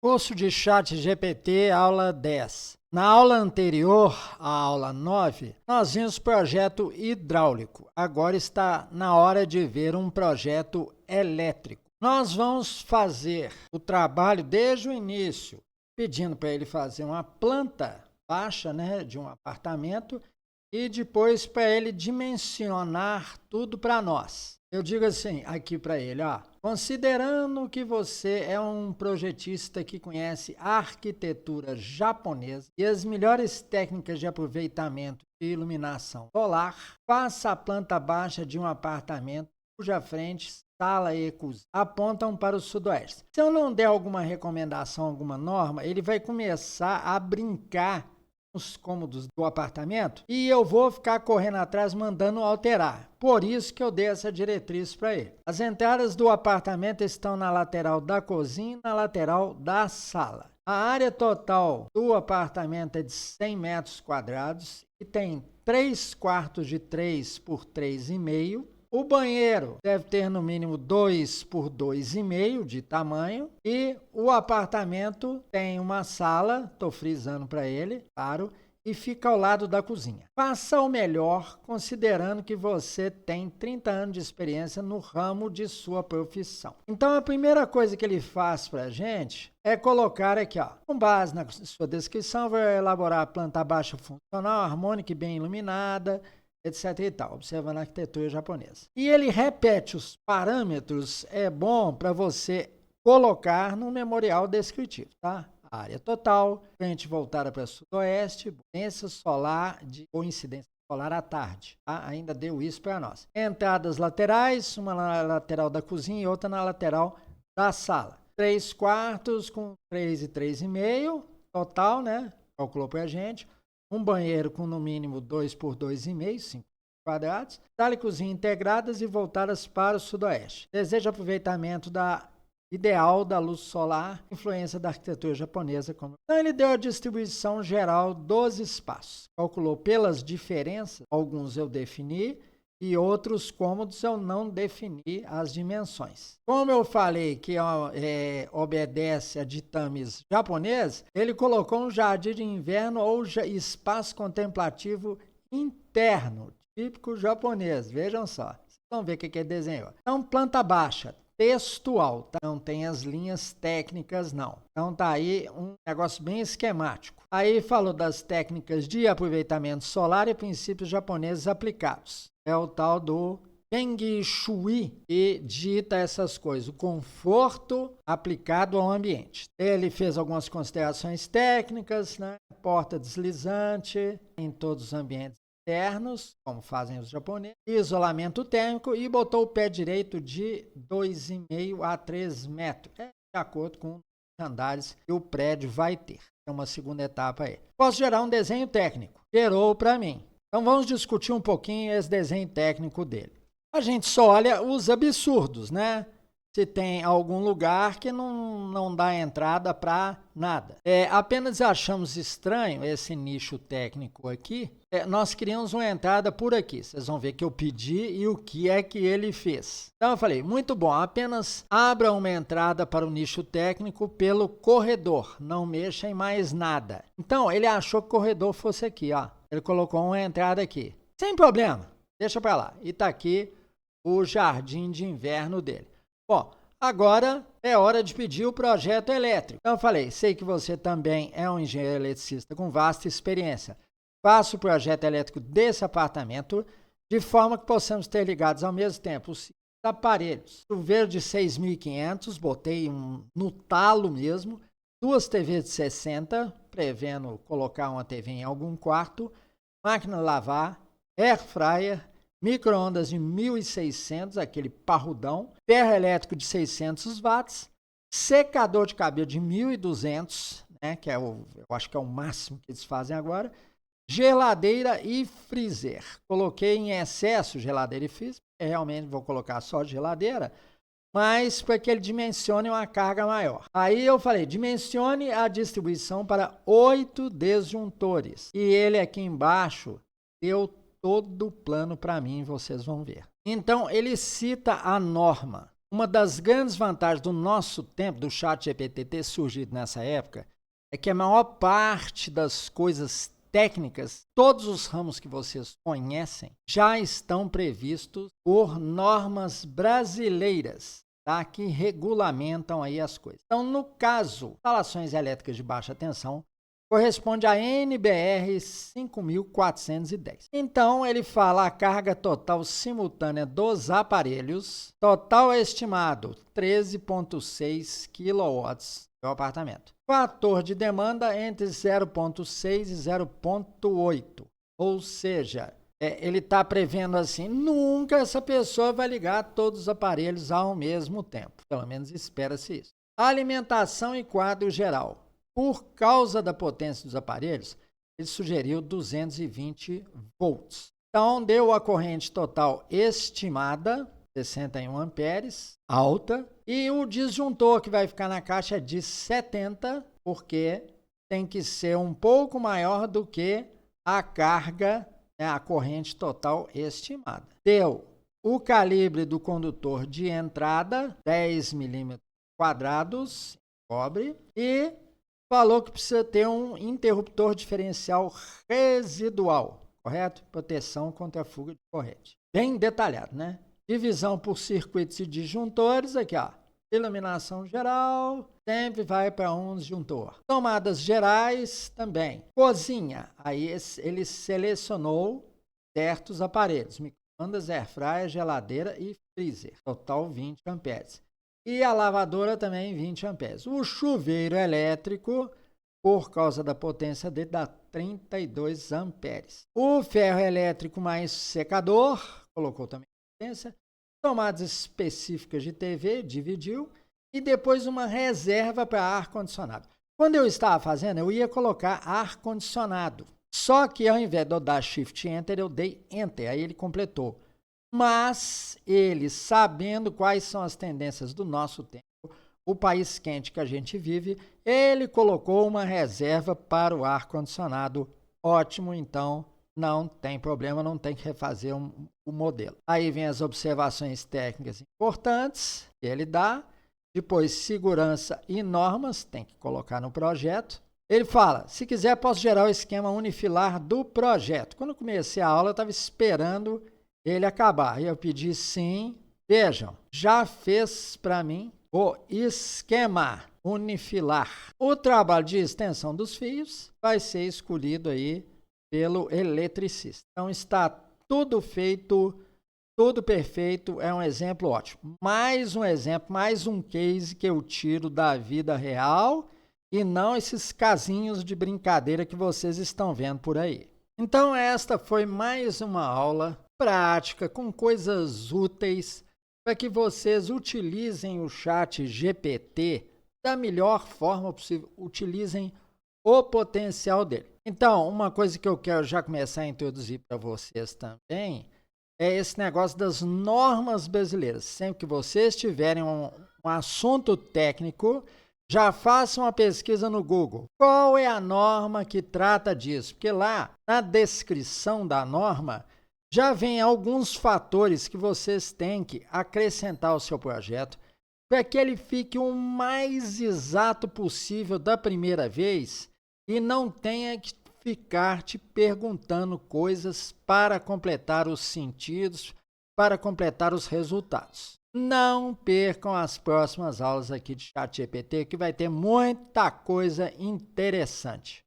Curso de ChatGPT, aula 10. Na aula anterior, a aula 9, nós vimos projeto hidráulico. Agora está na hora de ver um projeto elétrico. Nós vamos fazer o trabalho desde o início, pedindo para ele fazer uma planta baixa, de um apartamento, e depois para ele dimensionar tudo para nós. Eu digo assim aqui para ele, considerando que você é um projetista que conhece a arquitetura japonesa e as melhores técnicas de aproveitamento de iluminação solar, faça a planta baixa de um apartamento cuja frente, sala e cozinha apontam para o sudoeste. Se eu não der alguma recomendação, alguma norma, ele vai começar a brincar os cômodos do apartamento e eu vou ficar correndo atrás mandando alterar. Por isso que eu dei essa diretriz para ele. As entradas do apartamento estão na lateral da cozinha e na lateral da sala. A área total do apartamento é de 100 metros quadrados e tem 3 quartos de 3 por 3,5. O banheiro deve ter no mínimo 2 por 2,5 de tamanho e o apartamento tem uma sala, estou frisando para ele, claro, e fica ao lado da cozinha. Faça o melhor considerando que você tem 30 anos de experiência no ramo de sua profissão. Então a primeira coisa que ele faz para a gente é colocar aqui, com base na sua descrição, vai elaborar a planta baixa funcional, harmônica e bem iluminada, etc e tal, observando a arquitetura japonesa. E ele repete os parâmetros, é bom para você colocar no memorial descritivo, tá? Área total, frente voltada para sudoeste, incidência solar ou incidência solar à tarde, tá? Ainda deu isso para nós. Entradas laterais, uma na lateral da cozinha e outra na lateral da sala. 3 quartos com 3 e 3,5 total, calculou para a gente. Um banheiro com no mínimo 2 por 2,5, 5 quadrados. Sala e cozinha integradas e voltadas para o sudoeste. Deseja aproveitamento ideal da luz solar, influência da arquitetura japonesa. Então ele deu a distribuição geral dos espaços. Calculou pelas diferenças, alguns eu defini, e outros cômodos eu não defini as dimensões. Como eu falei que obedece a ditames japoneses, ele colocou um jardim de inverno ou espaço contemplativo interno, típico japonês. Vejam só. Vocês vão ver o que ele desenhou. Então, planta baixa, textual, tá? Não tem as linhas técnicas, não. Então, tá aí um negócio bem esquemático. Aí falou das técnicas de aproveitamento solar e princípios japoneses aplicados. É o tal do Feng Shui e dita essas coisas, o conforto aplicado ao ambiente. Ele fez algumas considerações técnicas, porta deslizante em todos os ambientes internos, como fazem os japoneses, isolamento térmico e botou o pé direito de 2,5 a 3 metros, de acordo com os andares que o prédio vai ter. É uma segunda etapa aí. Posso gerar um desenho técnico. Gerou para mim. Então vamos discutir um pouquinho esse desenho técnico dele. A gente só olha os absurdos, Se tem algum lugar que não dá entrada para nada. Apenas achamos estranho esse nicho técnico aqui. Nós criamos uma entrada por aqui. Vocês vão ver que eu pedi e o que é que ele fez. Então eu falei, muito bom, apenas abra uma entrada para o nicho técnico pelo corredor. Não mexa em mais nada. Então ele achou que o corredor fosse aqui, Ele colocou uma entrada aqui. Sem problema, deixa para lá. E está aqui o jardim de inverno dele. Bom, agora é hora de pedir o projeto elétrico. Então eu falei, sei que você também é um engenheiro eletricista com vasta experiência. Faça o projeto elétrico desse apartamento de forma que possamos ter ligados ao mesmo tempo os aparelhos. Chuveiro de 6.500, botei no talo mesmo, 2 TVs de 60, prevendo colocar uma TV em algum quarto, máquina de lavar, air fryer, micro-ondas de 1.600, aquele parrudão, ferro elétrico de 600 watts, secador de cabelo de 1.200, que eu acho que é o máximo que eles fazem agora, geladeira e freezer. Coloquei em excesso geladeira e freezer, realmente vou colocar só geladeira, mas para que ele dimensione uma carga maior. Aí eu falei, dimensione a distribuição para 8 disjuntores. E ele aqui embaixo deu todo o plano para mim, vocês vão ver. Então, ele cita a norma. Uma das grandes vantagens do nosso tempo, do ChatGPT ter surgido nessa época, é que a maior parte das coisas técnicas, todos os ramos que vocês conhecem, já estão previstos por normas brasileiras, tá? Que regulamentam aí as coisas. Então, no caso, instalações elétricas de baixa tensão, corresponde a NBR 5410. Então, ele fala a carga total simultânea dos aparelhos, total estimado 13,6 kW do apartamento. Fator de demanda entre 0,6 e 0,8. Ou seja, ele está prevendo assim, nunca essa pessoa vai ligar todos os aparelhos ao mesmo tempo. Pelo menos espera-se isso. Alimentação e quadro geral. Por causa da potência dos aparelhos, ele sugeriu 220 volts. Então, deu a corrente total estimada, 61 amperes, alta, e o disjuntor que vai ficar na caixa é de 70, porque tem que ser um pouco maior do que a carga, né, a corrente total estimada. Deu o calibre do condutor de entrada, 10 milímetros quadrados, cobre, e falou que precisa ter um interruptor diferencial residual, correto? Proteção contra a fuga de corrente. Bem detalhado, né? Divisão por circuitos e disjuntores, aqui ó, iluminação geral, sempre vai para um disjuntor. Tomadas gerais também. Cozinha, aí ele selecionou certos aparelhos, microondas, airfryer, geladeira e freezer, total 20 amperes. E a lavadora também 20 amperes. O chuveiro elétrico, por causa da potência dele, dá 32 amperes. O ferro elétrico mais secador, colocou também potência. Tomadas específicas de TV, dividiu. E depois uma reserva para ar-condicionado. Quando eu estava fazendo, eu ia colocar ar-condicionado. Só que ao invés de eu dar Shift Enter, eu dei Enter. Aí ele completou. Mas ele, sabendo quais são as tendências do nosso tempo, o país quente que a gente vive, ele colocou uma reserva para o ar-condicionado. Ótimo, então não tem problema, não tem que refazer o modelo. Aí vem as observações técnicas importantes que ele dá. Depois, segurança e normas, tem que colocar no projeto. Ele fala, se quiser, posso gerar o esquema unifilar do projeto. Quando eu comecei a aula, eu estava esperando ele acabar. E eu pedi sim. Vejam, já fez para mim o esquema unifilar. O trabalho de extensão dos fios vai ser escolhido aí pelo eletricista. Então está tudo feito, tudo perfeito, é um exemplo ótimo. Mais um exemplo, mais um case que eu tiro da vida real e não esses casinhos de brincadeira que vocês estão vendo por aí. Então esta foi mais uma aula prática, com coisas úteis, para que vocês utilizem o ChatGPT da melhor forma possível, utilizem o potencial dele. Então, uma coisa que eu quero já começar a introduzir para vocês também é esse negócio das normas brasileiras. Sempre que vocês tiverem um assunto técnico, já façam uma pesquisa no Google. Qual é a norma que trata disso? Porque lá, na descrição da norma, já vem alguns fatores que vocês têm que acrescentar ao seu projeto para que ele fique o mais exato possível da primeira vez e não tenha que ficar te perguntando coisas para completar os sentidos, para completar os resultados. Não percam as próximas aulas aqui de ChatGPT, que vai ter muita coisa interessante.